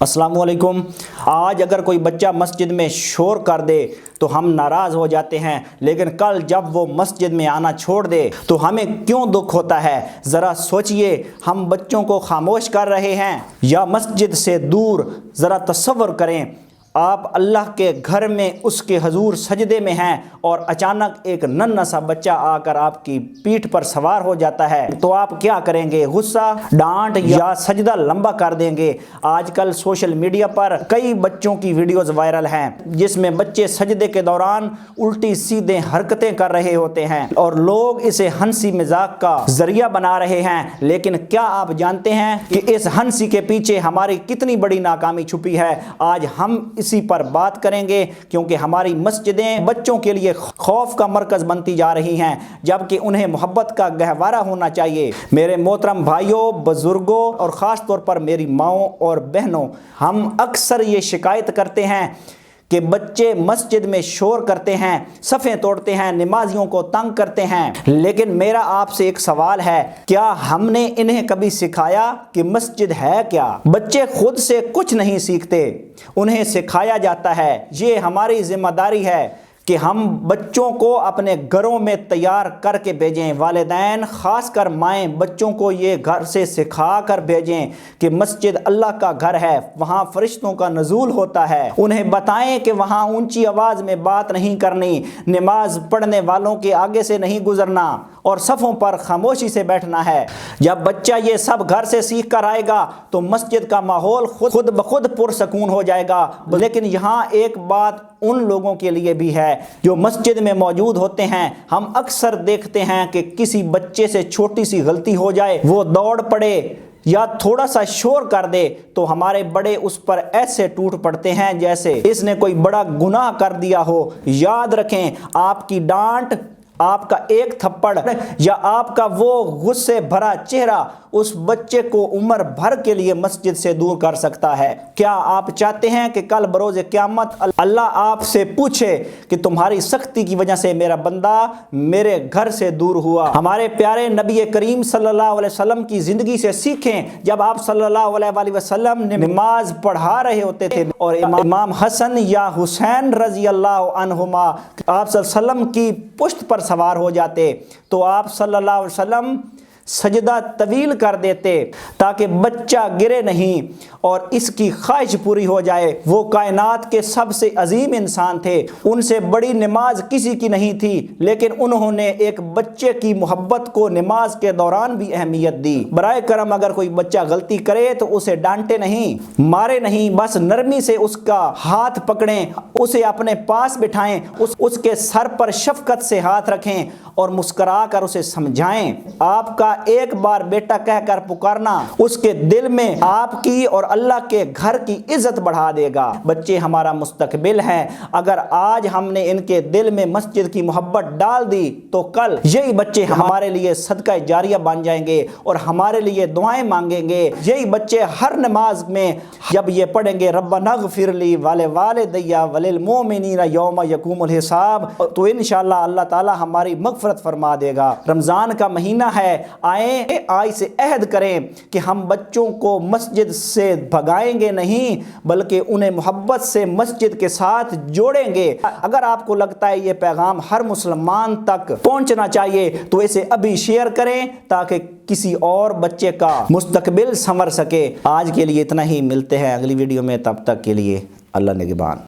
अस्सलाम वालेकुम। आज अगर कोई बच्चा मस्जिद में शोर कर दे तो हम नाराज़ हो जाते हैं, लेकिन कल जब वो मस्जिद में आना छोड़ दे तो हमें क्यों दुख होता है। ज़रा सोचिए, हम बच्चों को खामोश कर रहे हैं या मस्जिद से दूर। ज़रा तसव्वुर करें, आप अल्लाह के घर में उसके हजूर सजदे में हैं और अचानक एक नन्हा सा बच्चा आकर आपकी पीठ पर सवार हो जाता है, तो आप क्या करेंगे? गुस्सा, डांट या सजदा लंबा कर देंगे? आजकल सोशल मीडिया पर कई बच्चों की वीडियोस वायरल हैं जिसमें बच्चे सजदे के दौरान उल्टी सीधे हरकतें कर रहे होते हैं और लोग इसे हंसी मजाक का जरिया बना रहे हैं। लेकिन क्या आप जानते हैं कि इस हंसी के पीछे हमारी कितनी बड़ी नाकामी छुपी है? आज हम इसी पर बात करेंगे, क्योंकि हमारी मस्जिदें बच्चों के लिए खौफ का मरकज बनती जा रही हैं, जबकि उन्हें मोहब्बत का गहवारा होना चाहिए। मेरे मोहतरम भाइयों, बुजुर्गों और ख़ास तौर पर मेरी माओं और बहनों, हम अक्सर ये शिकायत करते हैं कि बच्चे मस्जिद में शोर करते हैं, सफ़ें तोड़ते हैं, नमाजियों को तंग करते हैं। लेकिन मेरा आपसे एक सवाल है, क्या हमने इन्हें कभी सिखाया कि मस्जिद है क्या? बच्चे खुद से कुछ नहीं सीखते, उन्हें सिखाया जाता है। ये हमारी जिम्मेदारी है कि हम बच्चों को अपने घरों में तैयार करके भेजें। वालिदैन, ख़ासकर माएँ, बच्चों को ये घर से सिखा कर भेजें कि मस्जिद अल्लाह का घर है, वहाँ फरिश्तों का नज़ूल होता है। उन्हें बताएं कि वहाँ ऊंची आवाज़ में बात नहीं करनी, नमाज पढ़ने वालों के आगे से नहीं गुजरना और सफ़ों पर खामोशी से बैठना है। जब बच्चा ये सब घर से सीख कर आएगा तो मस्जिद का माहौल खुद ब खुद पुरसकून हो जाएगा। लेकिन यहाँ एक बात उन लोगों के लिए भी है जो मस्जिद में मौजूद होते हैं। हम अक्सर देखते हैं कि किसी बच्चे से छोटी सी गलती हो जाए, वो दौड़ पड़े या थोड़ा सा शोर कर दे तो हमारे बड़े उस पर ऐसे टूट पड़ते हैं जैसे इसने कोई बड़ा गुनाह कर दिया हो। याद रखें, आपकी डांट, आपका एक थप्पड़ या आपका वो गुस्से भरा चेहरा उस बच्चे को उम्र भर के लिए मस्जिद से दूर कर सकता है। क्या आप चाहते हैं कि कल बरोज़ क़यामत अल्लाह आपसे पूछे कि तुम्हारी सख्ती की वजह से मेरा बंदा मेरे घर से दूर हुआ? हमारे प्यारे नबी करीम सल्लल्लाहु अलैहि वसल्लम की ज़िंदगी से सीखें। जब आप सल्लल्लाहु अलैहि वसल्लम नमाज पढ़ा रहे होते थे और इमाम हसन या हुसैन रज़ी अल्लाह अन्हुमा आप सल्लल्लाहु अलैहि वसल्लम की पुश्त पर सवार हो जाते तो आप सल्लल्लाहु अलैहि वसल्लम सजदा तवील कर देते ताकि बच्चा गिरे नहीं और इसकी ख्वाहिश पूरी हो जाए। वो कायनात के सबसे अजीम इंसान थे, उनसे बड़ी नमाज किसी की नहीं थी, लेकिन उन्होंने एक बच्चे की मोहब्बत को नमाज के दौरान भी अहमियत दी। बराए करम, अगर कोई बच्चा गलती करे तो उसे डांटे नहीं, मारे नहीं, बस नरमी से उसका हाथ पकड़ें, उसे अपने पास बिठाएं, उसके सर पर शफकत से हाथ रखें और मुस्कुरा कर उसे समझाएं। आपका एक बार बेटा कहकर पुकारना उसके दिल में आपकी और अल्लाह के घर की इज्जत बढ़ा देगा। बच्चे हमारा मुस्तकबिल हैं। अगर आज हमने इनके दिल में मस्जिद की मोहब्बत डाल दी तो कल यही बच्चे हमारे लिए सदका जारिया बन जाएंगे और हमारे लिए दुआएं मांगेंगे। यही बच्चे हर नमाज में जब ये पढ़ेंगे रब्बना ग़फ़िरली वालिदैया वलिल मोमिनीना यौम यक़ूमुल हिसाब, तो इंशाअल्लाह अल्लाह ताला हमारी मग़फ़िरत फरमा देगा। रमज़ान का महीना है, आए आज से अहद करें कि हम बच्चों को मस्जिद से भगाएंगे नहीं, बल्कि उन्हें मोहब्बत से मस्जिद के साथ जोड़ेंगे। अगर आपको लगता है ये पैगाम हर मुसलमान तक पहुंचना चाहिए तो इसे अभी शेयर करें ताकि किसी और बच्चे का मुस्तकबिल संवर सके। आज के लिए इतना ही, मिलते हैं अगली वीडियो में, तब तक के लिए अल्लाह निगहबान।